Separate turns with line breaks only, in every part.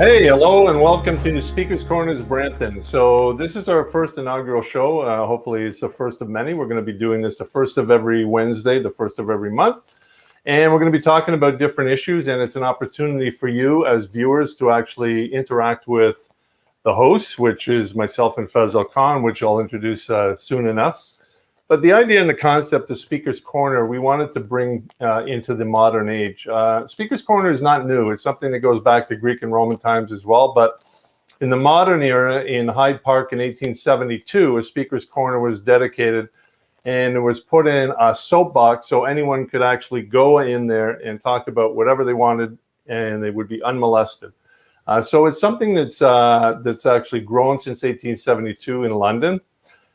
Hey, hello, and welcome to Speakers Corners Brampton. So this is our first inaugural show. Hopefully it's the first of many. We're going to be doing this the first of every Wednesday, the first of every month. And we're going to be talking about different issues, and it's an opportunity for you as viewers to actually interact with the hosts, which is myself and Faisal Khan, which I'll introduce soon enough. But the idea and the concept of Speaker's Corner, we wanted to bring into the modern age. Speaker's Corner is not new. It's something that goes back to Greek and Roman times as well. But in the modern era, in Hyde Park in 1872, a Speaker's Corner was dedicated, and it was put in a soapbox so anyone could actually go in there and talk about whatever they wanted, and they would be unmolested. So it's something that's actually grown since 1872 in London.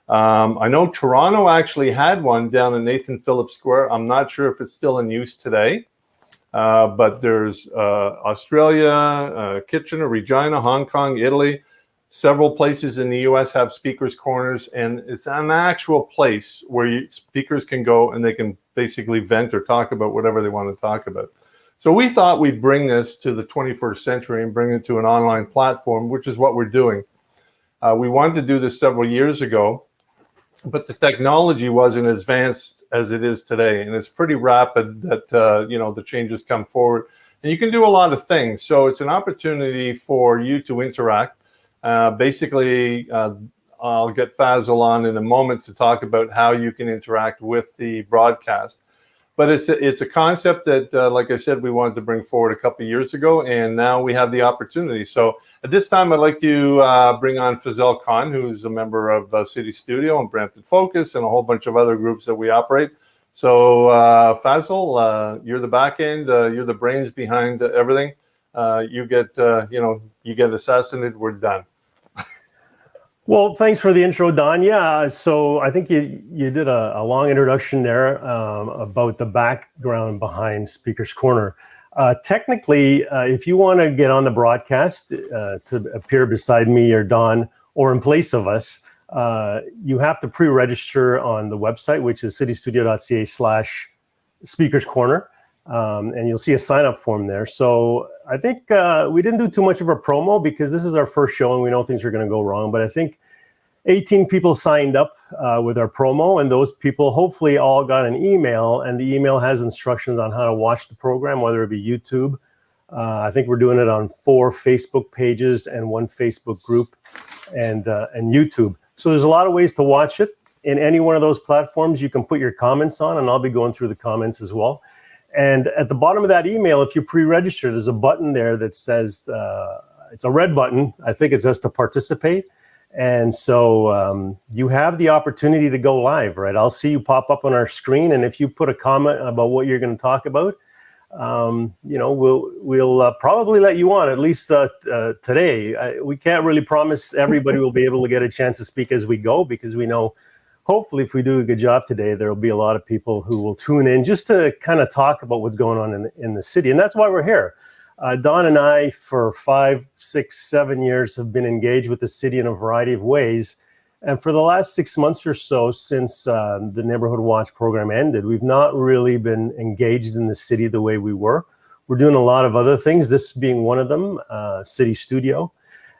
I know Toronto actually had one down in Nathan Phillips Square. I'm not sure if it's still in use today, but there's Australia, Kitchener, Regina, Hong Kong, Italy. Several places in the U.S. have speakers' corners, and it's an actual place where speakers can go and they can basically vent or talk about whatever they want to talk about. So we thought we'd bring this to the 21st century and bring it to an online platform, which is what we're doing. We wanted to do this several years ago, but the technology wasn't as advanced as it is today, and it's pretty rapid that the changes come forward, and you can do a lot of things. So it's an opportunity for you to interact. Basically, I'll get Faisal on in a moment to talk about how you can interact with the broadcast. But it's a concept that, like I said, we wanted to bring forward a couple of years ago, and now we have the opportunity. So at this time, I'd like to bring on Faisal Khan, who's a member of City Studio and Brampton Focus and a whole bunch of other groups that we operate. So Faisal, you're the back end, you're the brains behind everything. You get assassinated, we're done.
Well, thanks for the intro, Don. Yeah, so I think you did a long introduction there about the background behind Speaker's Corner. Technically, if you want to get on the broadcast to appear beside me or Don or in place of us, you have to pre-register on the website, which is citystudio.ca/Speaker's Corner. And you'll see a sign-up form there. So I think we didn't do too much of a promo because this is our first show and we know things are going to go wrong. But I think 18 people signed up with our promo, and those people hopefully all got an email, and the email has instructions on how to watch the program, whether it be YouTube. I think we're doing it on 4 Facebook pages and 1 Facebook group and YouTube. So there's a lot of ways to watch it. In any one of those platforms, you can put your comments on, and I'll be going through the comments as well. And at the bottom of that email, if you pre-register, there's a button there that says, it's a red button. I think it says to participate. And so you have the opportunity to go live, right? I'll see you pop up on our screen. And if you put a comment about what you're going to talk about, we'll probably let you on, at least today. We can't really promise everybody will be able to get a chance to speak as we go, because we know hopefully, if we do a good job today, there will be a lot of people who will tune in just to kind of talk about what's going on in the city. And that's why we're here. Don and I, for 5, 6, 7 years, have been engaged with the city in a variety of ways. And for the last 6 months or so, since the Neighborhood Watch program ended, we've not really been engaged in the city the way we were. We're doing a lot of other things, this being one of them, City Studio.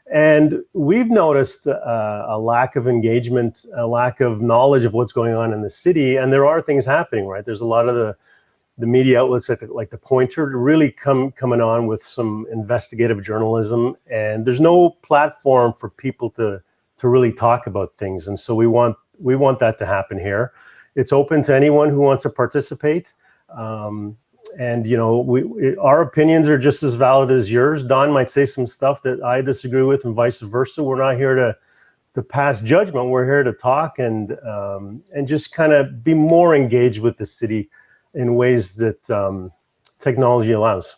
And we've noticed a lack of engagement, a lack of knowledge of what's going on in the city. And there are things happening, right? There's a lot of the media outlets like the Pointer really coming on with some investigative journalism. And there's no platform for people to really talk about things. And so we want that to happen here. It's open to anyone who wants to participate. And, our opinions are just as valid as yours. Don might say some stuff that I disagree with and vice versa. We're not here to pass judgment. We're here to talk and just kind of be more engaged with the city in ways that technology allows.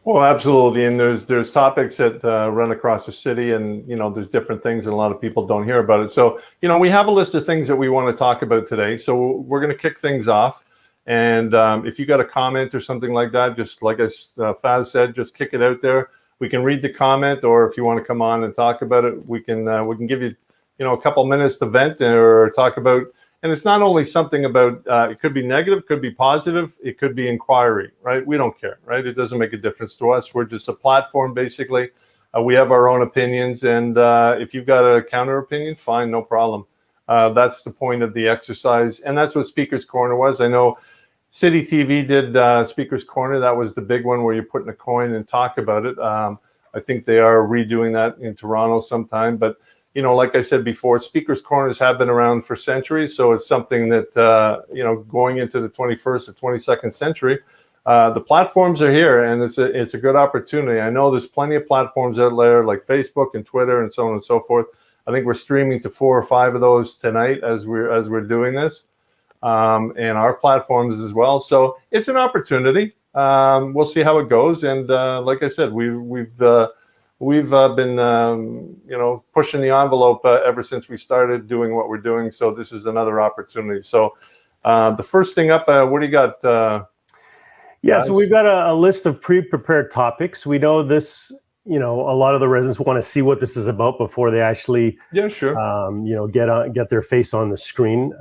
Well, absolutely. And there's topics that run across the city, and, there's different things and a lot of people don't hear about it. So, we have a list of things that we want to talk about today. So we're going to kick things off. And if you got a comment or something like that, just like Faz said, just kick it out there. We can read the comment, or if you want to come on and talk about it, we can give you, a couple minutes to vent or talk about. And it's not only something about, it could be negative, could be positive, it could be inquiry, right? We don't care, right? It doesn't make a difference to us. We're just a platform, basically, We have our own opinions, and if you've got a counter opinion, fine, no problem. That's the point of the exercise, and that's what Speaker's Corner was. I know City TV did Speaker's Corner. That was the big one where you put in a coin and talk about it. I think they are redoing that in Toronto sometime. But, like I said before, Speaker's Corners have been around for centuries. So it's something that, going into the 21st or 22nd century, the platforms are here, and it's a good opportunity. I know there's plenty of platforms out there like Facebook and Twitter and so on and so forth. I think we're streaming to 4 or 5 of those tonight as we're doing this, and our platforms as well. So it's an opportunity. We'll see how it goes. And like I said, we've been pushing the envelope ever since we started doing what we're doing. So this is another opportunity. So the first thing up, what do you got?
So we've got a list of pre-prepared topics. We know this. A lot of the residents want to see what this is about before they actually, get their face on the screen.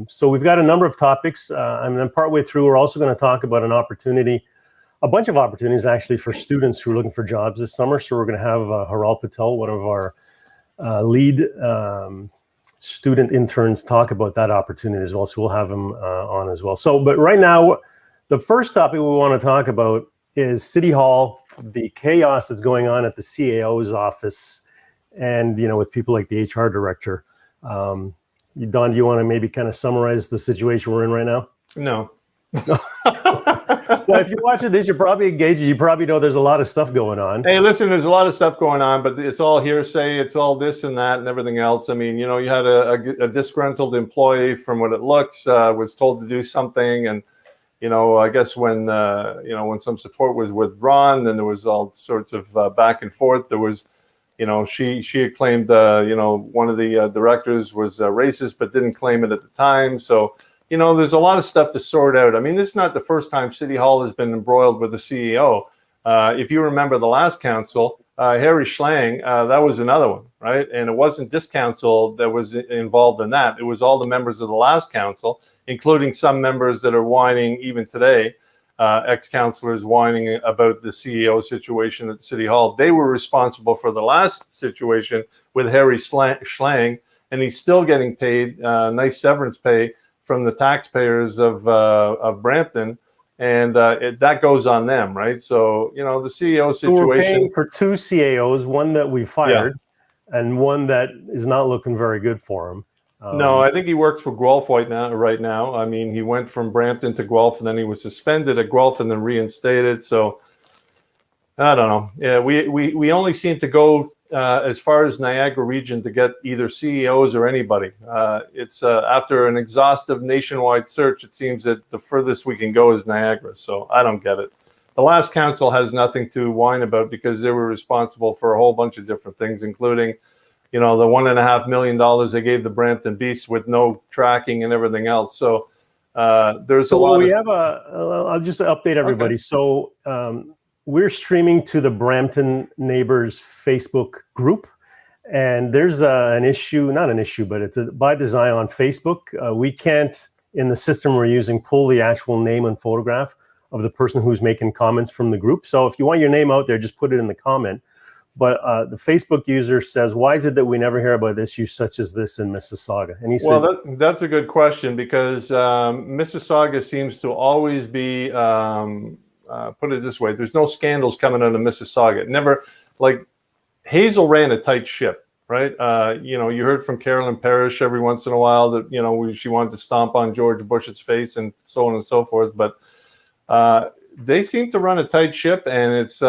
So we've got a number of topics. And then partway through, we're also going to talk about a bunch of opportunities actually for students who are looking for jobs this summer. So we're going to have Haral Patel, one of our lead student interns, talk about that opportunity as well. So we'll have him on as well. But right now, the first topic we want to talk about is City Hall, the chaos that's going on at the CAO's office, and with people like the HR director. Don, do you want to maybe kind of summarize the situation we're in right now?
No.
Well, if you're watching this, you're probably engaged. You probably know there's a lot of stuff going on.
Hey, listen, there's a lot of stuff going on, but it's all hearsay. It's all this and that and everything else. I mean, you had a disgruntled employee, from what it looks, was told to do something, and I guess when some support was withdrawn, then there was all sorts of back and forth. There was, she had claimed, one of the directors was racist, but didn't claim it at the time. So, there's a lot of stuff to sort out. I mean, this is not the first time City Hall has been embroiled with the CEO. If you remember the last council, Harry Schlang, that was another one, right? And it wasn't this council that was involved in that. It was all the members of the last council, including some members that are whining even today, ex-councillors whining about the CEO situation at City Hall. They were responsible for the last situation with Harry Schlang, and he's still getting paid nice severance pay from the taxpayers of Brampton. And that goes on them, right? So, the CEO situation. So we're paying
for 2 CAOs, one that we fired, and one that is not looking very good for him.
No, I think he works for Guelph right now. I mean, he went from Brampton to Guelph, and then he was suspended at Guelph and then reinstated. So, I don't know. Yeah, we only seem to go as far as Niagara region to get either CEOs or anybody. It's after an exhaustive nationwide search, it seems that the furthest we can go is Niagara. So I don't get it. The last council has nothing to whine about because they were responsible for a whole bunch of different things, including, the $1.5 million they gave the Brampton Beasts with no tracking and everything else. So there's a lot.
I'll just update everybody. Okay. So we're streaming to the Brampton Neighbors Facebook group, and there's not an issue, but it's by design on Facebook. We can't, in the system we're using, pull the actual name and photograph of the person who's making comments from the group. So if you want your name out there, just put it in the comment. But the Facebook user says, why is it that we never hear about issues such as this in Mississauga? And he said,
well, that's a good question, because Mississauga seems to always be, put it this way, there's no scandals coming out of Mississauga. Never, like, Hazel ran a tight ship, right? You heard from Carolyn Parrish every once in a while that, she wanted to stomp on George Bush's face and so on and so forth. But they seem to run a tight ship, and it's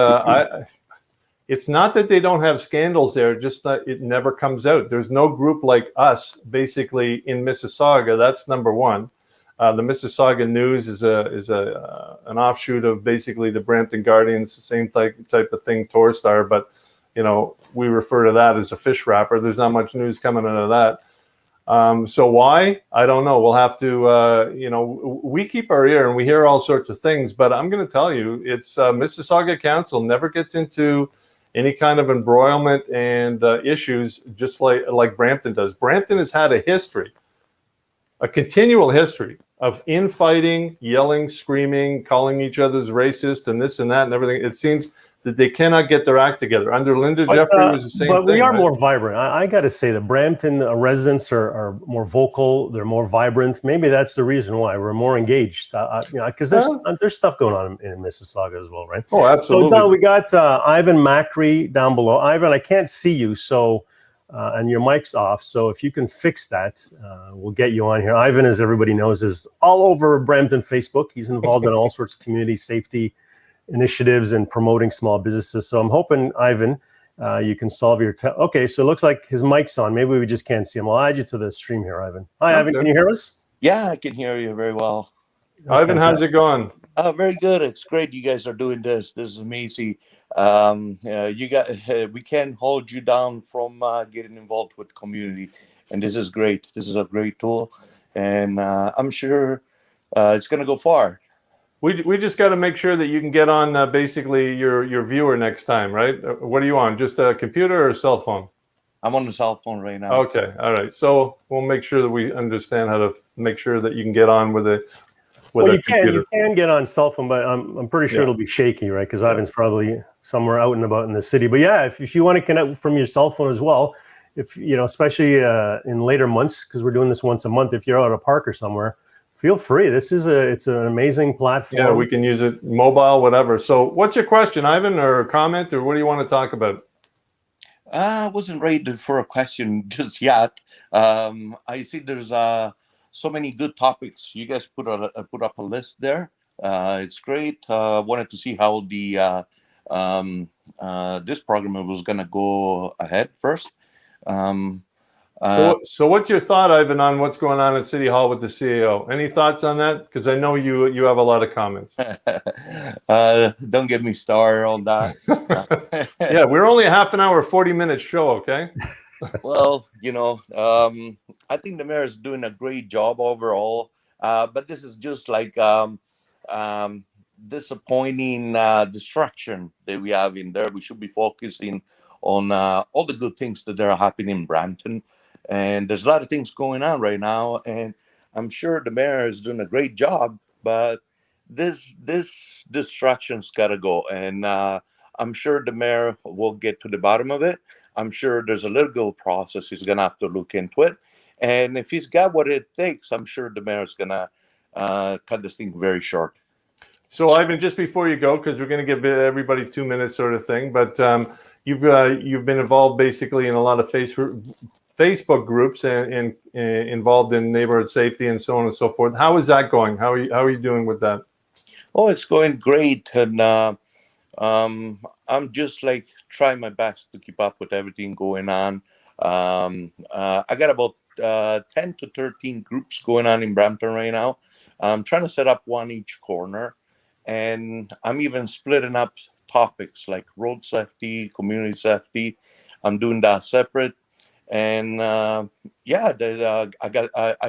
not that they don't have scandals there, just that it never comes out. There's no group like us, basically, in Mississauga. That's number one. The Mississauga News is an offshoot of basically the Brampton Guardian. It's the same type of thing, Torstar, but we refer to that as a fish wrapper. There's not much news coming out of that. So why? I don't know. We'll have to, we keep our ear and we hear all sorts of things, but I'm going to tell you, it's Mississauga Council never gets into any kind of embroilment and issues just like Brampton does. Brampton has had a continual history of infighting, yelling, screaming, calling each other's racist and this and that and everything. It seems that they cannot get their act together. Under Linda Jeffrey was the same thing.
But we are
right?
more vibrant. I got to say, the Brampton residents are more vocal. They're more vibrant. Maybe that's the reason why we're more engaged. Because there's stuff going on in Mississauga as well, right?
Oh, absolutely.
So Don, we got Ivan Macri down below. Ivan, I can't see you, so and your mic's off. So if you can fix that, we'll get you on here. Ivan, as everybody knows, is all over Brampton Facebook. He's involved in all sorts of community safety initiatives and promoting small businesses. So I'm hoping, Ivan, you can solve your okay, so it looks like his mic's on. Maybe we just can't see him. I'll add you to the stream here, Ivan. Hi, Ivan, can you hear us?
Yeah, I can hear you very well.
Ivan, how's it going?
Very good. It's great you guys are doing this. This is amazing. We can hold you down from getting involved with community, and this is great. This is a great tool, and I'm sure it's going to go far.
We just got to make sure that you can get on basically your viewer next time, right? What are you on? Just a computer or a cell phone?
I'm on the cell phone right now.
Okay, all right. So we'll make sure that we understand how to make sure that you can get on with it.
Well, you can get on cell phone, but I'm pretty sure it'll be shaky, right? Because Ivan's probably somewhere out and about in the city. But yeah, if you want to connect from your cell phone as well, if especially in later months, because we're doing this once a month, if you're out at a park or somewhere, feel free. It's an amazing platform.
Yeah, we can use it mobile, whatever. So what's your question, Ivan, or a comment, or what do you want to talk about?
I wasn't ready for a question just yet. I see there's so many good topics. You guys put up a list there. It's great. Wanted to see how the this program was going to go ahead first.
So what's your thought, Ivan, on what's going on at City Hall with the CAO? Any thoughts on that? Because I know you have a lot of comments.
Don't get me started on that.
Yeah, we're only a half an hour, 40-minute show, okay?
Well, I think the mayor is doing a great job overall, but this is just like disappointing distraction that we have in there. We should be focusing on all the good things that are happening in Brampton. And there's a lot of things going on right now, and I'm sure the mayor is doing a great job, but this distraction's got to go. And I'm sure the mayor will get to the bottom of it. I'm sure there's a legal process he's going to have to look into it. And if he's got what it takes, I'm sure the mayor's going to cut this thing very short.
So, Ivan, just before you go, because we're going to give everybody 2 minutes sort of thing, but you've been involved basically in a lot of Facebook groups and involved in neighborhood safety and so on and so forth. How is that going? How are you doing with that?
Oh, it's going great. And I'm just like trying my best to keep up with everything going on. I got about 10 to 13 groups going on in Brampton right now. I'm trying to set up one each corner. And I'm even splitting up topics like road safety, community safety. I'm doing that separate. And I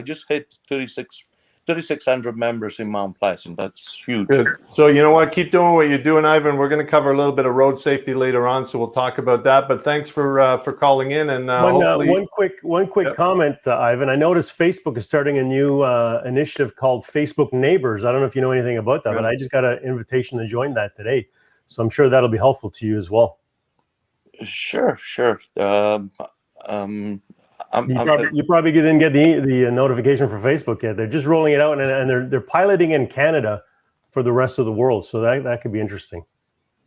just hit 3,600 members in Mount Pleasant. That's huge.
Good. So you know what? Keep doing what you're doing, Ivan. We're going to cover a little bit of road safety later on, so we'll talk about that. But thanks for calling in. And hopefully,
one quick comment, Ivan. I noticed Facebook is starting a new initiative called Facebook Neighbors. I don't know if you know anything about that, but I just got an invitation to join that today. So I'm sure that'll be helpful to you as well.
Sure.
You probably didn't get the notification for Facebook yet. They're just rolling it out, and they're piloting in Canada for the rest of the world. So that could be interesting.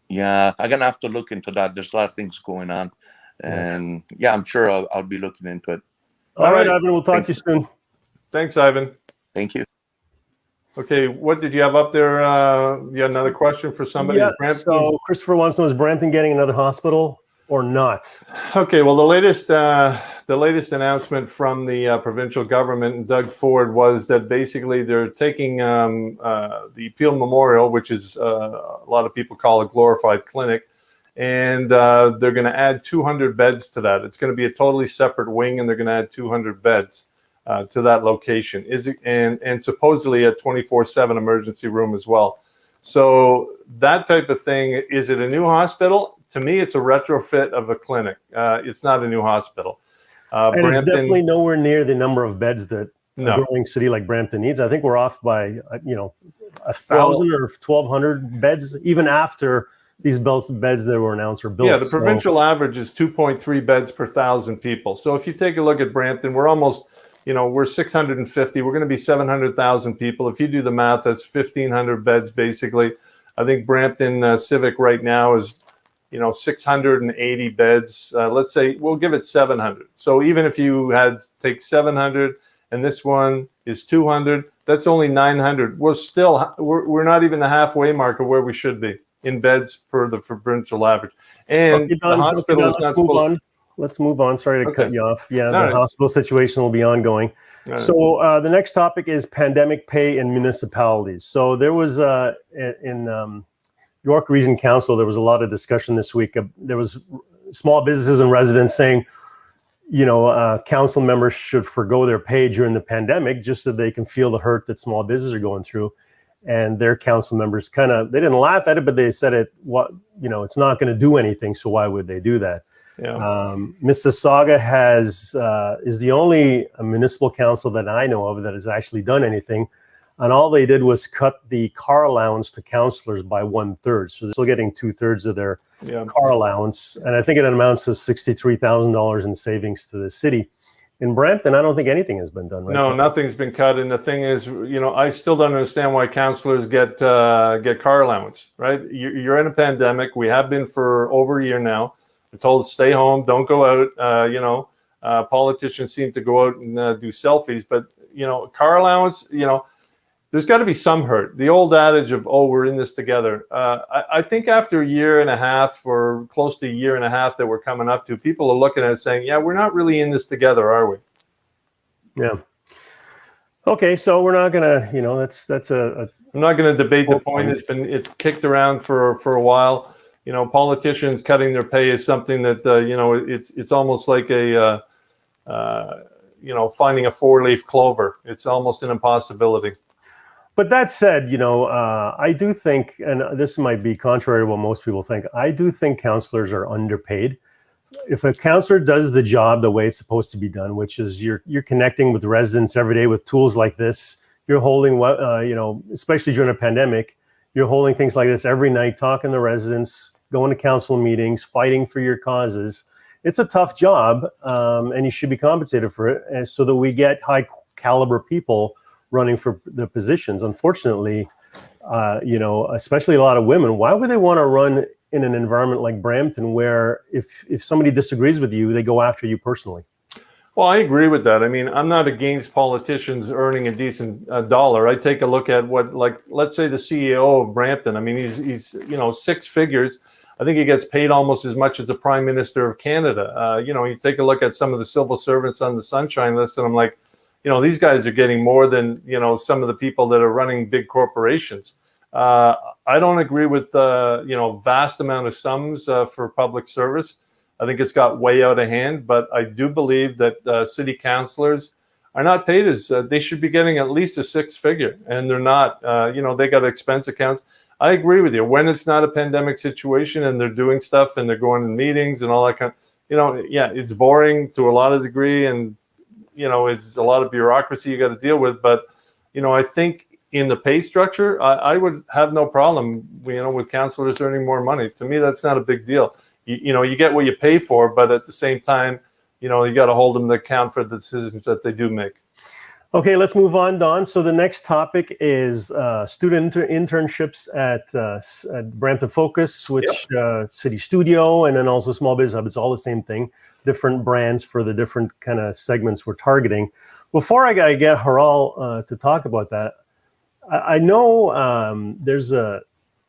Yeah, I'm gonna have to look into that. There's a lot of things going on, and I'm sure I'll be looking into it.
All right, Ivan. We'll talk to you soon.
Thanks, Ivan.
Thank you.
Okay, what did you have up there? You had another question for somebody?
Yeah, so Christopher wants to know, is Brampton getting another hospital or not? Okay, well, the latest announcement from the provincial government and Doug Ford was that basically they're taking the Peel Memorial, which is a lot of people call a glorified clinic, and they're going to add 200 beds to that. It's going to be a totally separate wing, and they're going to add 200 beds to that location. And supposedly a 24/7 emergency room as well. So that type of thing, is it a new hospital? To me, it's a retrofit of a clinic. It's not a new hospital. And Brampton, it's definitely nowhere near the number of beds that a growing city like Brampton needs. I think we're off by 1,000 or 1,200 beds, even after these beds that were announced were built.
Yeah, the provincial average is 2.3 beds per 1,000 people. So if you take a look at Brampton, we're almost, we're 650. We're going to be 700,000 people. If you do the math, that's 1,500 beds basically. I think Brampton Civic right now is, 680 beds. Let's say we'll give it 700. So even if you had take 700 and this one is 200, that's only 900. We're not even the halfway mark of where we should be in beds per the provincial average. And the hospital is not supposed to.
Let's move on. Sorry to cut you off. Yeah, the
right.
hospital situation will be ongoing.
Right.
So the next topic is pandemic pay in municipalities. So there was in York Region Council, there was a lot of discussion this week. There was small businesses and residents saying, council members should forgo their pay during the pandemic just so they can feel the hurt that small businesses are going through. And their council members they didn't laugh at it, but they said it's not going to do anything. So why would they do that?
Yeah.
Mississauga is the only municipal council that I know of that has actually done anything. And all they did was cut the car allowance to councillors by 1/3. So they're still getting 2/3 of their car allowance. And I think it amounts to $63,000 in savings to the city. In Brampton, I don't think anything has been done. Right?
No, nothing's been cut. And the thing is, I still don't understand why councillors get car allowance, right? You're in a pandemic. We have been for over a year now. We're told to stay home, don't go out. Politicians seem to go out and do selfies, but car allowance, there's got to be some hurt. The old adage of, we're in this together. I think after a year and a half or close to a year and a half that we're coming up to, people are looking at it saying, yeah, we're not really in this together, are we?
Yeah. Okay, so we're not gonna, that's a.
I'm not going to debate the point. It's kicked around for a while. Politicians cutting their pay is something that it's almost like a finding a four-leaf clover. It's almost an impossibility.
But that said, I do think, and this might be contrary to what most people think, I do think councillors are underpaid. If a councillor does the job the way it's supposed to be done, which is you're connecting with residents every day with tools like this, you're holding especially during a pandemic, you're holding things like this every night, talking to residents, going to council meetings, fighting for your causes. It's a tough job, and you should be compensated for it, and so that we get high caliber people running for the positions. Unfortunately, especially a lot of women, why would they want to run in an environment like Brampton where if somebody disagrees with you, they go after you personally?
Well, I agree with that. I mean, I'm not against politicians earning a decent dollar. I take a look at let's say the CEO of Brampton. I mean, he's six figures. I think he gets paid almost as much as the Prime Minister of Canada. You take a look at some of the civil servants on the Sunshine List, and I'm like, these guys are getting more than, some of the people that are running big corporations. I don't agree with, vast amount of sums for public service. I think it's got way out of hand, but I do believe that city councillors are not paid as they should be getting at least a six-figure, and they're not. They got expense accounts. I agree with you. When it's not a pandemic situation and they're doing stuff and they're going to meetings and all that kind of, it's boring to a lot of degree, and it's a lot of bureaucracy you got to deal with. But I think in the pay structure, I would have no problem, with councillors earning more money. To me, that's not a big deal. You get what you pay for, but at the same time, you got to hold them to account for the decisions that they do make.
Okay, let's move on, Don. So the next topic is student internships at Brampton Focus, which City Studio, and then also SmallBizHub. It's all the same thing, different brands for the different kind of segments we're targeting. Before I get Haral to talk about that, I know there's a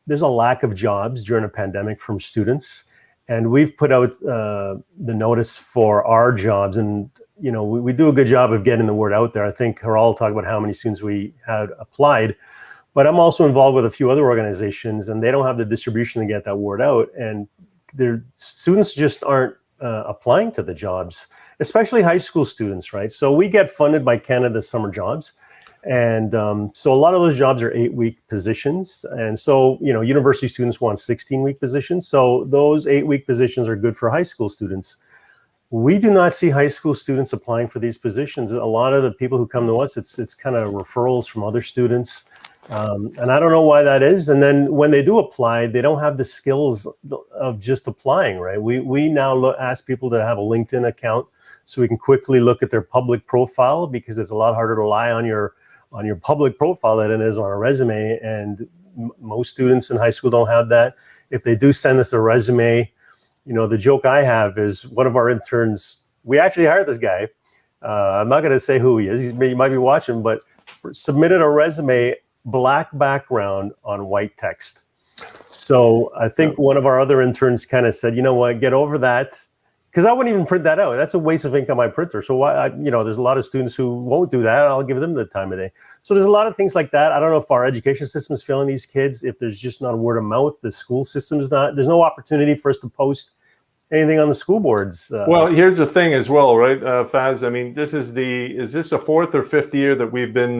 lack of jobs during a pandemic from students, and we've put out the notice for our jobs, and we do a good job of getting the word out there. I think Haral will talk about how many students we had applied, but I'm also involved with a few other organizations, and they don't have the distribution to get that word out, and their students just aren't applying to the jobs, especially high school students, right? So we get funded by Canada Summer Jobs, and so a lot of those jobs are 8-week positions, and so university students want 16-week positions. So those 8-week positions are good for high school students. We do not see high school students applying for these positions. A lot of the people who come to us, it's kind of referrals from other students, And I don't know why that is. And then when they do apply, they don't have the skills of just applying, right? We now ask people to have a LinkedIn account so we can quickly look at their public profile, because it's a lot harder to rely on your public profile than it is on a resume. And most students in high school don't have that. If they do send us a resume, the joke I have is one of our interns, we actually hired this guy. I'm not going to say who he is. He might be watching, but submitted a resume, black background on white text. So I think one of our other interns kind of said, you know what, get over that. Because I wouldn't even print that out. That's a waste of ink on my printer. So why, there's a lot of students who won't do that. I'll give them the time of day. So there's a lot of things like that. I don't know if our education system is failing these kids, if there's just not a word of mouth, the school system is not, there's no opportunity for us to post anything on the school boards.
Well, here's the thing as well, right, Faz? I mean, is this the fourth or fifth year that we've been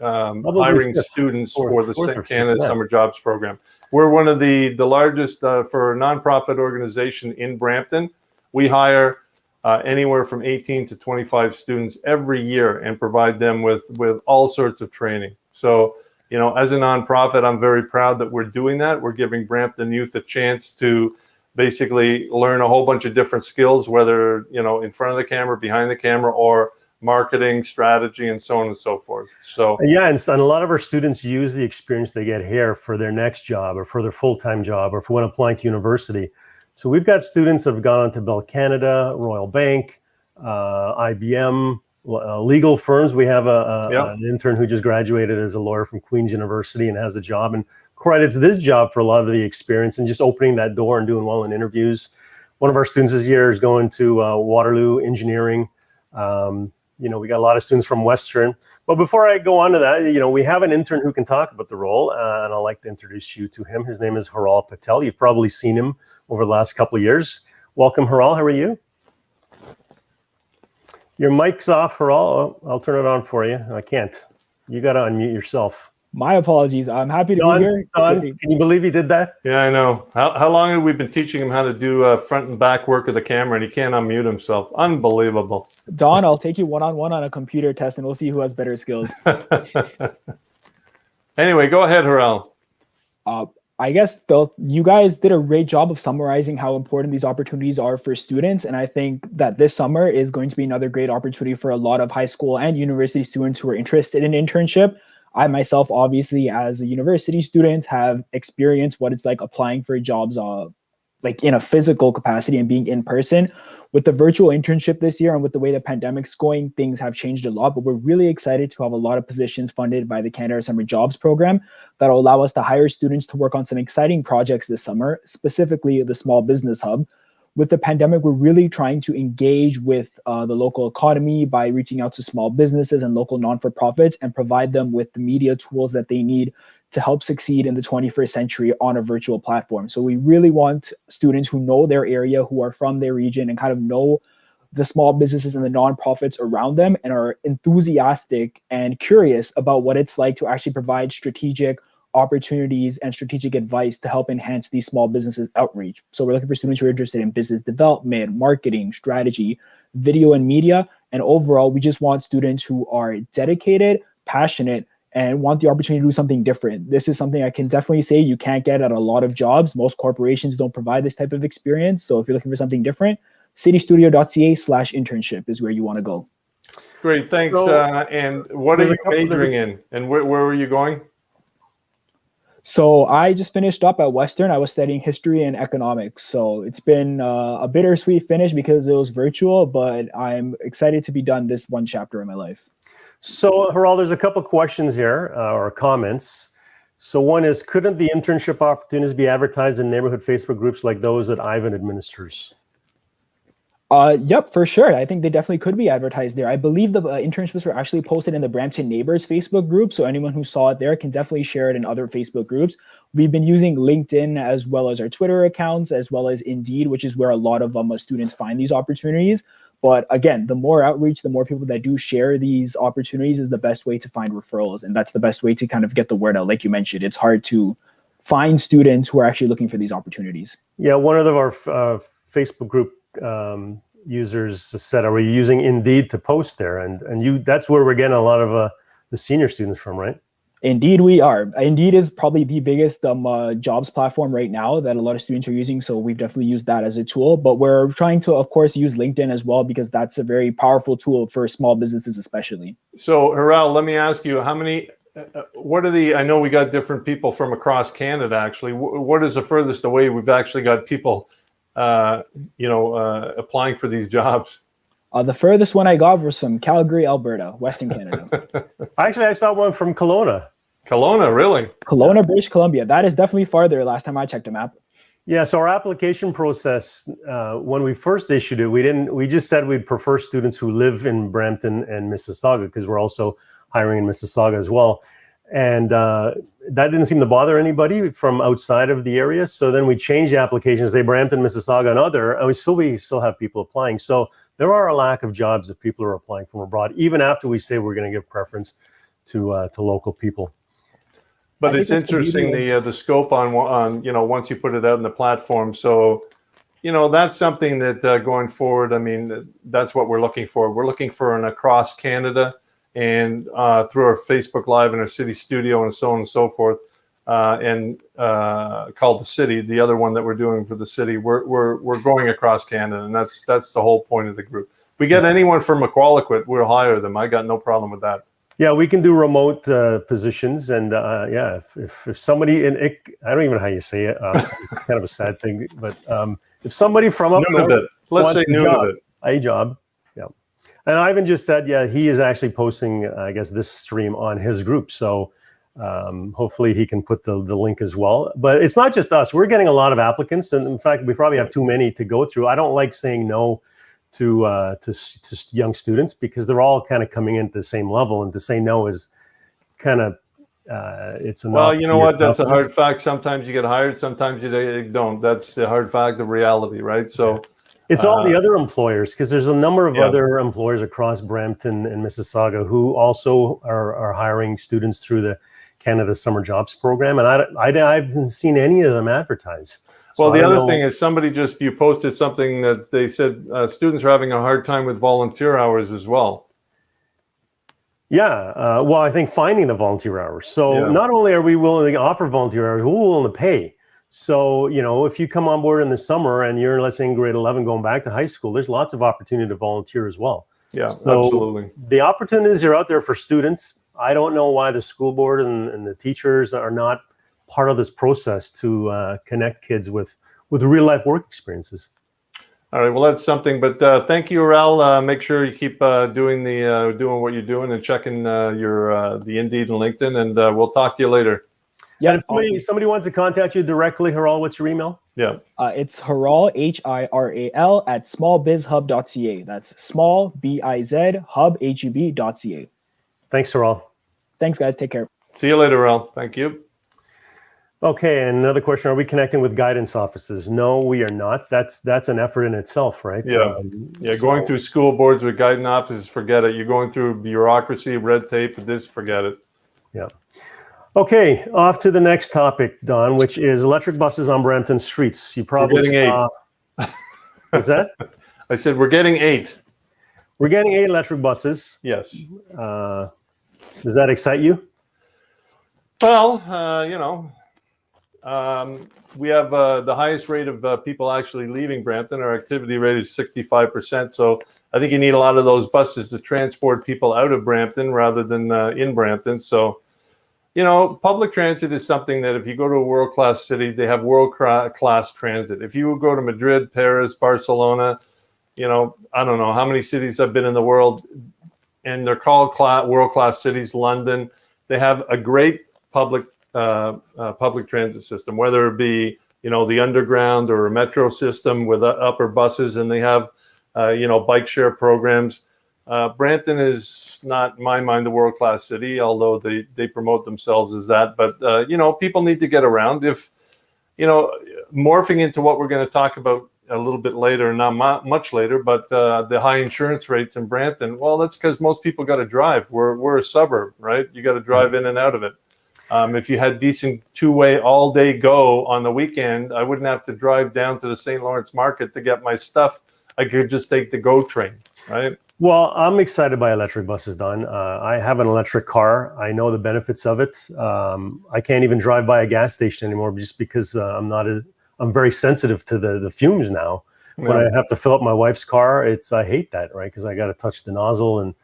hiring students for the Canada Summer Jobs Program? We're one of the largest for a nonprofit organization in Brampton. We hire anywhere from 18 to 25 students every year and provide them with all sorts of training. So, as a nonprofit, I'm very proud that we're doing that. We're giving Brampton youth a chance to basically learn a whole bunch of different skills, whether, in front of the camera, behind the camera, or marketing, strategy, and so on and so forth. So
yeah, and a lot of our students use the experience they get here for their next job or for their full-time job or for when applying to university. So we've got students that have gone on to Bell Canada, Royal Bank, IBM, legal firms. We have an intern who just graduated as a lawyer from Queen's University and has a job and credits this job for a lot of the experience and just opening that door and doing well in interviews. One of our students this year is going to Waterloo Engineering. We got a lot of students from Western. But before I go on to that, we have an intern who can talk about the role, and I'd like to introduce you to him. His name is Haral Patel. You've probably seen him over the last couple of years. Welcome, Haral. How are you? Your mic's off, Haral. I'll turn it on for you. I can't. You got to unmute yourself.
My apologies. I'm happy to be here.
Don, can you believe he did that?
Yeah, I know. How long have we been teaching him how to do front and back work of the camera, and he can't unmute himself? Unbelievable.
Don, I'll take you one-on-one on a computer test, and we'll see who has better skills.
Anyway, go ahead, Haral.
I guess you guys did a great job of summarizing how important these opportunities are for students, and I think that this summer is going to be another great opportunity for a lot of high school and university students who are interested in internship. I myself, obviously, as a university student, have experienced what it's like applying for jobs like in a physical capacity and being in person. With the virtual internship this year and with the way the pandemic's going, things have changed a lot, but we're really excited to have a lot of positions funded by the Canada Summer Jobs Program that'll allow us to hire students to work on some exciting projects this summer, specifically the Small Business Hub. With the pandemic, we're really trying to engage with the local economy by reaching out to small businesses and local non-for-profits and provide them with the media tools that they need to help succeed in the 21st century on a virtual platform. So we really want students who know their area, who are from their region, and kind of know the small businesses and the nonprofits around them and are enthusiastic and curious about what it's like to actually provide strategic opportunities and strategic advice to help enhance these small businesses' outreach. So we're looking for students who are interested in business development, marketing, strategy, video and media. And overall, we just want students who are dedicated, passionate, and want the opportunity to do something different. This is something I can definitely say you can't get at a lot of jobs. Most corporations don't provide this type of experience. So if you're looking for something different, citystudio.ca/internship is where you want to go.
Great, thanks. And what are you majoring in? And where were you going?
So I just finished up at Western. I was studying history and economics. So it's been a bittersweet finish because it was virtual, but I'm excited to be done this one chapter in my life.
So Haral, there's a couple questions here or comments. So one is, couldn't the internship opportunities be advertised in neighborhood Facebook groups like those that Ivan administers?
Yep, for sure. I think they definitely could be advertised there. I believe the internships were actually posted in the Brampton Neighbors Facebook group. So anyone who saw it there can definitely share it in other Facebook groups. We've been using LinkedIn as well as our Twitter accounts, as well as Indeed, which is where a lot of students find these opportunities. But again, the more outreach, the more people that do share these opportunities is the best way to find referrals. And that's the best way to kind of get the word out. Like you mentioned, it's hard to find students who are actually looking for these opportunities.
Yeah, one of our Facebook group users said, are we using Indeed to post there? And that's where we're getting a lot of the senior students from, right?
Indeed, we are. Indeed is probably the biggest jobs platform right now that a lot of students are using. So we've definitely used that as a tool. But we're trying to, of course, use LinkedIn as well, because that's a very powerful tool for small businesses, especially.
So, Haral, let me ask you, how many? What are the? I know we got different people from across Canada. Actually, what is the furthest away we've actually got people, applying for these jobs?
The furthest one I got was from Calgary, Alberta, Western Canada.
Actually, I saw one from Kelowna.
Kelowna, really?
Kelowna, British Columbia. That is definitely farther last time I checked a map.
Yeah, so our application process, when we first issued it, we just said we'd prefer students who live in Brampton and Mississauga, because we're also hiring in Mississauga as well. And that didn't seem to bother anybody from outside of the area. So then we changed the application to say Brampton, Mississauga, and other, and we still have people applying. So there are a lack of jobs if people are applying from abroad, even after we say we're going to give preference to local people.
But it's interesting the scope on once you put it out in the platform. So, that's something that going forward, I mean, that's what we're looking for. We're looking for an across Canada, and through our Facebook Live and our City Studio and so on and so forth, and called the City, the other one that we're doing for the City, we're going across Canada, and that's the whole point of the group. If we get anyone from Equaliquid, we'll hire them. I got no problem with that.
Yeah, we can do remote positions, and if somebody in I don't even know how you say it. Kind of a sad thing, but if somebody from up north,
let's say
a job, yeah. And Ivan just said, yeah, he is actually posting, I guess, this stream on his group. So hopefully he can put the link as well. But it's not just us. We're getting a lot of applicants. And in fact, we probably have too many to go through. I don't like saying no to young students, because they're all kind of coming in at the same level. And to say no is kind of, it's enough.
Well, you know what? That's a hard fact. Sometimes you get hired, sometimes you don't. That's the hard fact of reality, right? So
it's all the other employers, because there's a number of other employers across Brampton and Mississauga who also are hiring students through the Canada Summer Jobs Program, and I haven't seen any of them advertise.
Well, the other thing is you posted something that they said students are having a hard time with volunteer hours as well.
Yeah, well, I think finding the volunteer hours. So not only are we willing to offer volunteer hours, we're willing to pay. So, if you come on board in the summer and you're, let's say, in grade 11 going back to high school, there's lots of opportunity to volunteer as well.
Yeah, so absolutely.
The opportunities are out there for students. I don't know why the school board and the teachers are not part of this process to connect kids with real life work experiences.
All right, well, that's something. But thank you, Raul. Make sure you keep doing what you're doing and checking the Indeed and LinkedIn, and we'll talk to you later.
Yeah,
and if somebody wants to contact you directly, Haral, what's your email?
Yeah.
It's Haral, HIRAL, at smallbizhub.ca. That's smallbizhub.ca.
Thanks, Haral.
Thanks, guys. Take care.
See you later, Raul. Thank you.
Okay, and another question: are we connecting with guidance offices? No, we are not. That's an effort in itself, right?
Yeah, going through school boards with guidance offices, forget it. You're going through bureaucracy, red tape, forget it.
Yeah. Okay, off to the next topic, Don, which is electric buses on Brampton streets. You probably saw. 8. What's that?
I said we're getting 8.
We're getting 8 electric buses.
Yes.
Does that excite you?
Well, we have the highest rate of people actually leaving Brampton. Our activity rate is 65%. So I think you need a lot of those buses to transport people out of Brampton rather than in Brampton. So, public transit is something that if you go to a world-class city, they have world-class transit. If you go to Madrid, Paris, Barcelona, I don't know how many cities I've been in the world, and they're called world-class cities. London, they have a great public transit system, whether it be the underground or a metro system with upper buses, and they have bike share programs. Brampton is not, in my mind, a world-class city, although they promote themselves as that. But people need to get around. If morphing into what we're going to talk about a little bit later, not much later, but the high insurance rates in Brampton. Well, that's because most people got to drive. We're a suburb, right? You got to drive in and out of it. If you had decent two-way all-day go on the weekend, I wouldn't have to drive down to the St. Lawrence Market to get my stuff. I could just take the GO train, right?
Well, I'm excited by electric buses, Don. I have an electric car. I know the benefits of it. I can't even drive by a gas station anymore just because I'm very sensitive to the fumes now. When I have to fill up my wife's car, I hate that, right? Because I got to touch the nozzle. And,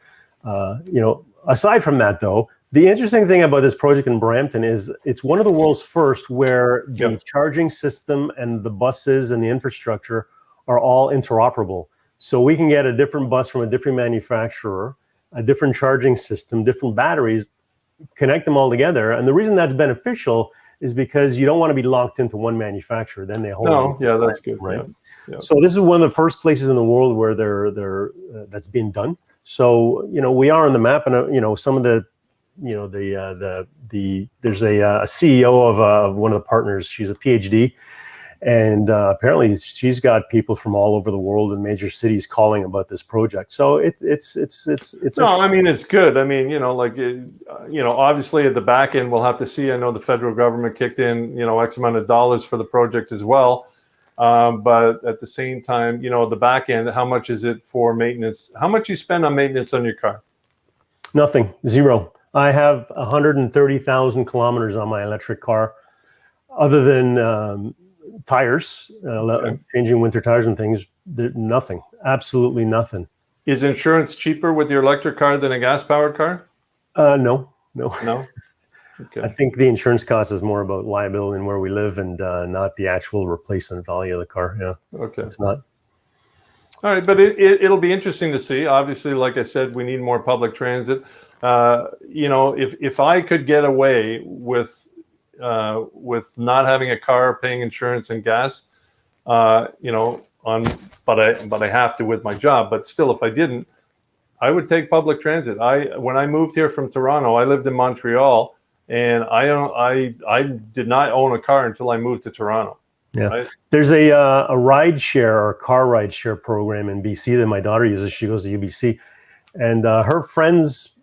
aside from that, though, the interesting thing about this project in Brampton is it's one of the world's first where the charging system and the buses and the infrastructure are all interoperable. So we can get a different bus from a different manufacturer, a different charging system, different batteries, connect them all together. And the reason that's beneficial is because you don't want to be locked into one manufacturer. Then they hold.
That's good.
Right. Yeah. So this is one of the first places in the world where that's being done. So we are on the map, and some of the there's a CEO of one of the partners. She's a PhD. And apparently, she's got people from all over the world in major cities calling about this project. So it's. No,
I mean it's good. I mean, obviously at the back end we'll have to see. I know the federal government kicked in, X amount of dollars for the project as well. But at the same time, the back end, how much is it for maintenance? How much you spend on maintenance on your car?
Nothing, zero. I have 130,000 kilometers on my electric car, other than. Tires, changing winter tires and things. Nothing, absolutely nothing.
Is insurance cheaper with your electric car than a gas-powered car?
No.
Okay.
I think the insurance cost is more about liability and where we live, and not the actual replacement value of the car. Yeah.
Okay.
It's not.
All right, but it'll be interesting to see. Obviously, like I said, we need more public transit. If I could get away with not having a car, paying insurance and gas, but I have to with my job. But still, if I didn't, I would take public transit. When I moved here from Toronto, I lived in Montreal, and I did not own a car until I moved to Toronto.
Yeah,
right?
There's a ride share or car ride share program in BC that my daughter uses. She goes to UBC, and her friends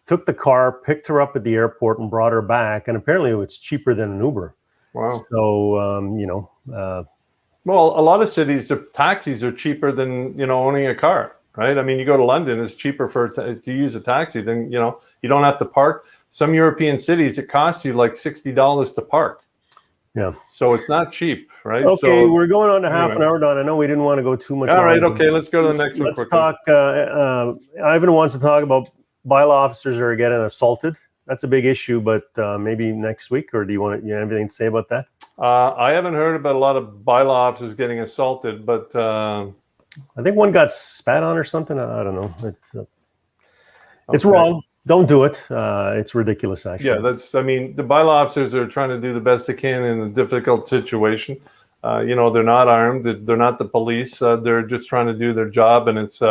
took the car, picked her up at the airport, and brought her back. And apparently, it's cheaper than an Uber.
Wow.
So
well, a lot of cities, the taxis are cheaper than owning a car, right? I mean, you go to London, it's cheaper to use a taxi than you don't have to park. Some European cities, it costs you like $60 to park.
Yeah.
So it's not cheap, right?
Okay,
so,
we're going on to half an hour, Don. I know we didn't want to go too much.
All right, okay, let's go to the next one.
Let's talk. Ivan wants to talk about bylaw officers are getting assaulted. That's a big issue, but maybe next week, or do you have anything to say about that?
I haven't heard about a lot of bylaw officers getting assaulted, but
I think one got spat on or something. I don't know. It's wrong. Don't do it. It's ridiculous, actually.
Yeah, the bylaw officers are trying to do the best they can in a difficult situation. They're not armed. They're not the police. They're just trying to do their job. And it's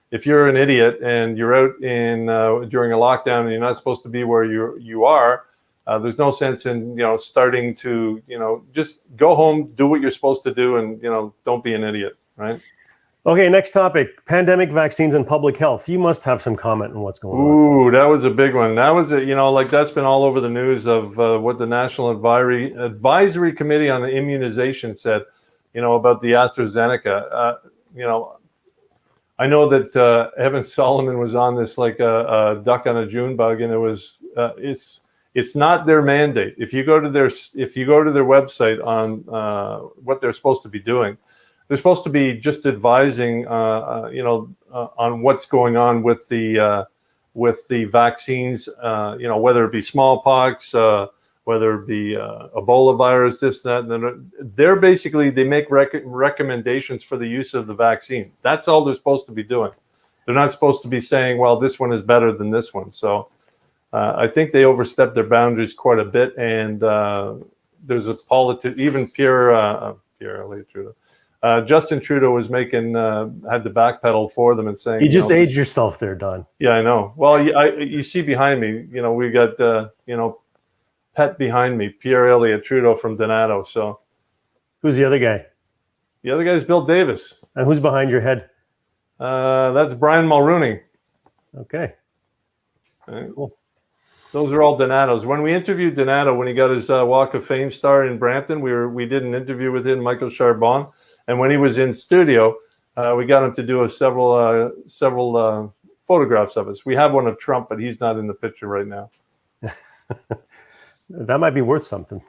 if you're an idiot and you're out during a lockdown and you're not supposed to be where you are, there's no sense in starting to just go home, do what you're supposed to do, and don't be an idiot, right?
Okay, next topic: pandemic vaccines and public health. You must have some comment on what's going on.
Ooh, that was a big one. That was that's been all over the news of what the National Advisory Committee on Immunization said, about the AstraZeneca. I know that Evan Solomon was on this like a duck on a June bug, and it was it's not their mandate. If you go to their website on what they're supposed to be doing, they're supposed to be just advising, on what's going on with the vaccines, whether it be smallpox, whether it be Ebola virus, this, that, and then they make recommendations for the use of the vaccine. That's all they're supposed to be doing. They're not supposed to be saying, well, this one is better than this one. So I think they overstepped their boundaries quite a bit. And there's a politician, even Justin Trudeau was had to backpedal for them and saying,
you just aged yourself there, Don.
Yeah, I know. Well, you see behind me, we got, Pet behind me, Pierre Elliott Trudeau from Donato. So
who's the other guy?
The other guy is Bill Davis.
And who's behind your head?
That's Brian Mulrooney.
Okay.
Right. Cool. Those are all Donatos. When we interviewed Donato, when he got his Walk of Fame star in Brampton, we did an interview with him, Michael Charbon. And when he was in studio, We got him to do several photographs of us. We have one of Trump, but he's not in the picture right now.
That might be worth something.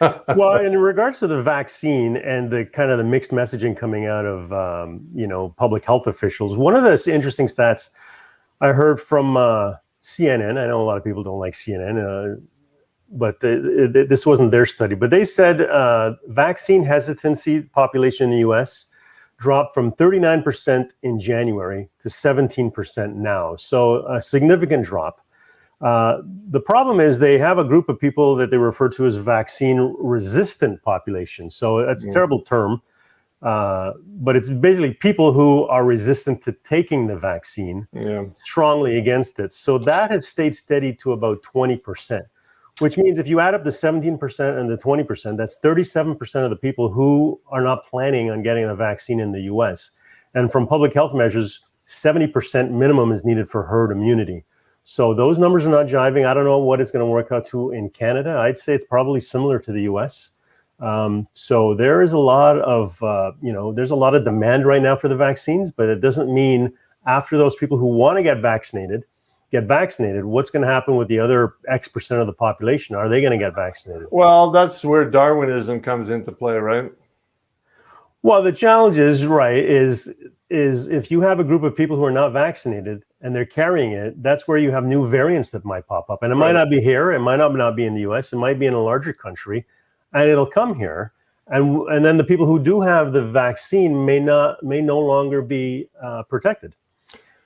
Well, in regards to the vaccine and the kind of the mixed messaging coming out of public health officials, one of the interesting stats I heard from CNN. I know a lot of people don't like CNN, but this wasn't their study. But they said vaccine hesitancy population in the U.S. dropped from 39% in January to 17% now. So a significant drop. The problem is they have a group of people that they refer to as vaccine-resistant population. So that's a terrible term, but it's basically people who are resistant to taking the vaccine, strongly against it. So that has stayed steady to about 20%, which means if you add up the 17% and the 20%, that's 37% of the people who are not planning on getting a vaccine in the US. And from public health measures, 70% minimum is needed for herd immunity. So those numbers are not jiving. I don't know what it's going to work out to in Canada. I'd say it's probably similar to the US. So there is a lot of, there's a lot of demand right now for the vaccines, but it doesn't mean after those people who want to get vaccinated, what's going to happen with the other X% of the population? Are they going to get vaccinated?
Well, that's where Darwinism comes into play, right?
Well, the challenge is, is if you have a group of people who are not vaccinated and they're carrying it, that's where you have new variants that might pop up. And it might not be here, it might not be in the US, it might be in a larger country, and it'll come here. And then the people who do have the vaccine may no longer be protected.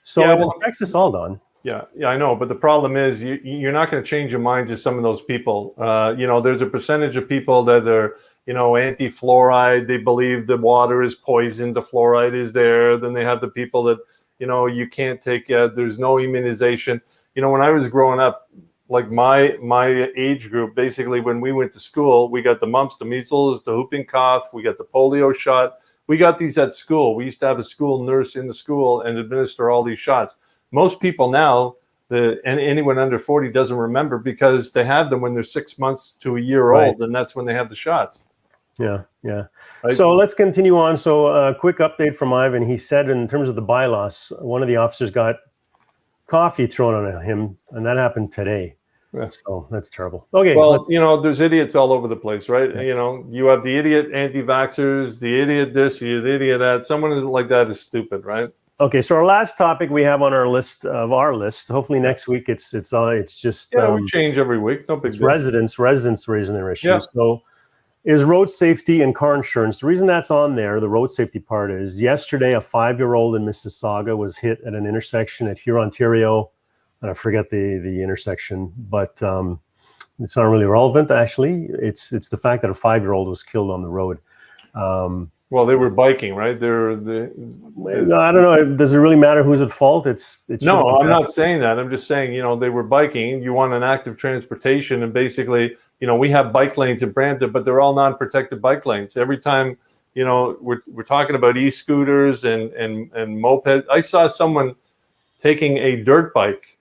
So it affects us all, Don.
Yeah, I know. But the problem is you're not going to change the minds of some of those people. There's a percentage of people that are, anti-fluoride. They believe the water is poisoned. The fluoride is there. Then they have the people that, you can't take, there's no immunization. When I was growing up, like my age group, basically when we went to school, we got the mumps, the measles, the whooping cough, we got the polio shot. We got these at school. We used to have a school nurse in the school and administer all these shots. Most people now, and anyone under 40 doesn't remember because they have them when they're 6 months to a year old, and that's when they have the shots.
Yeah.
Right?
So let's continue on. So a quick update from Ivan. He said in terms of the bylaws, one of the officers got coffee thrown on him, and that happened today.
Yeah.
So that's terrible. Okay.
Well, there's idiots all over the place, right? Yeah. You have the idiot anti-vaxxers, the idiot this, the idiot that. Someone like that is stupid, right?
Okay, so our last topic we have on our list. Hopefully next week it's just
we change every week. No big deal.
Residents raising their issues.
Yeah.
So is road safety and car insurance. The reason that's on there, the road safety part, is yesterday a 5-year-old in Mississauga was hit at an intersection at Huron, Ontario, and I forget the intersection, but it's not really relevant actually. It's the fact that a 5-year-old was killed on the road.
Well, they were biking, right? I
don't know. Does it really matter who's at fault?
No, I'm not saying that. I'm just saying, they were biking. You want an active transportation, and basically, we have bike lanes in Brampton, but they're all non-protected bike lanes. Every time, we're talking about e-scooters and mopeds. I saw someone taking a dirt bike,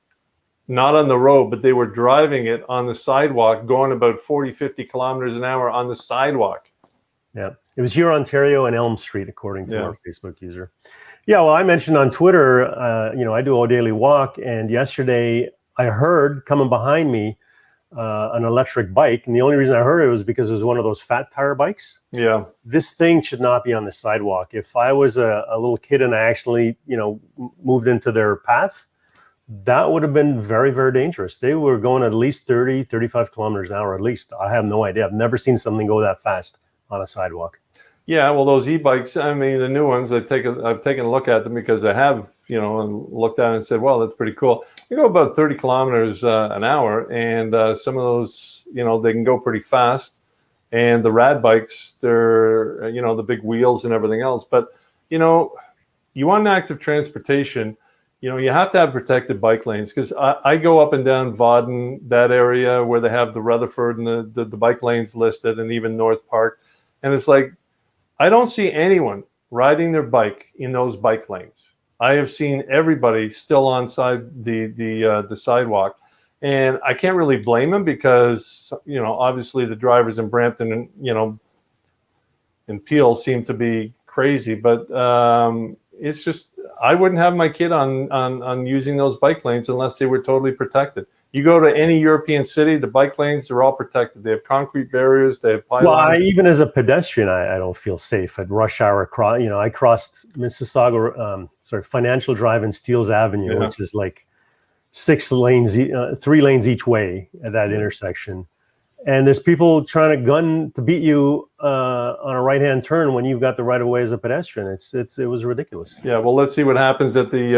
not on the road, but they were driving it on the sidewalk, going about 40, 50 kilometers an hour on the sidewalk.
Yeah. It was here, Ontario and Elm Street, according to our Facebook user. Yeah, well, I mentioned on Twitter, I do a daily walk, and yesterday I heard coming behind me an electric bike, and the only reason I heard it was because it was one of those fat tire bikes.
Yeah.
This thing should not be on the sidewalk. If I was a little kid and I actually, moved into their path, that would have been very, very dangerous. They were going at least 30, 35 kilometers an hour at least. I have no idea. I've never seen something go that fast on a sidewalk.
Yeah, well, those e-bikes, I mean, the new ones, I've taken a look at them because I have, and looked at it and said, well, that's pretty cool. You go about 30 kilometers an hour, and some of those, they can go pretty fast. And the rad bikes, they're, the big wheels and everything else. But, you want an active transportation, you have to have protected bike lanes, because I go up and down Vauden, that area where they have the Rutherford and the bike lanes listed, and even North Park. And it's like, I don't see anyone riding their bike in those bike lanes. I have seen everybody still on the sidewalk, and I can't really blame them because obviously the drivers in Brampton and and Peel seem to be crazy, but it's just, I wouldn't have my kid on using those bike lanes unless they were totally protected. You go to any European city, the bike lanes are all protected. They have concrete barriers. They have pylons.
Well, even as a pedestrian, I don't feel safe at rush hour. I crossed Mississauga, Financial Drive and Steeles Avenue, which is like 6 lanes, 3 lanes each way at that intersection. And there's people trying to gun to beat you on a right-hand turn when you've got the right of way as a pedestrian. It was ridiculous.
Yeah, well, let's see what happens at the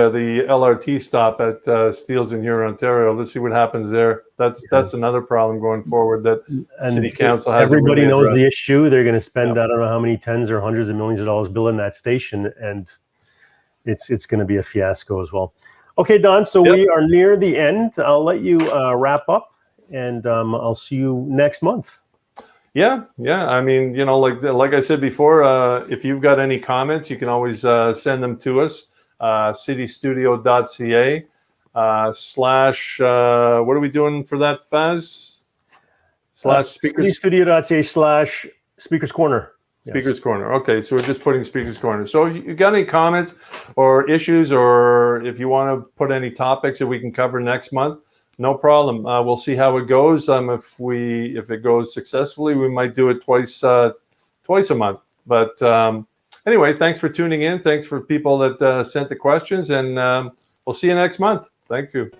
LRT stop at Steeles in here, Ontario. Let's see what happens there. That's another problem going forward that City Council has.
Everybody knows the issue. They're going to spend I don't know how many tens or hundreds of millions of dollars building that station, and it's going to be a fiasco as well. Okay, Don. So we are near the end. I'll let you wrap up. And I'll see you next month.
Yeah. I mean, like I said before, if you've got any comments, you can always send them to us. citystudio.ca / what are we doing for that, Faz?
citystudio.ca / Speakers Corner.
Speakers Corner. Okay, so we're just putting Speakers Corner. So if you got any comments or issues, or if you want to put any topics that we can cover next month, no problem. We'll see how it goes. If it goes successfully, we might do it twice a month. But anyway, thanks for tuning in. Thanks for people that sent the questions, and we'll see you next month. Thank you.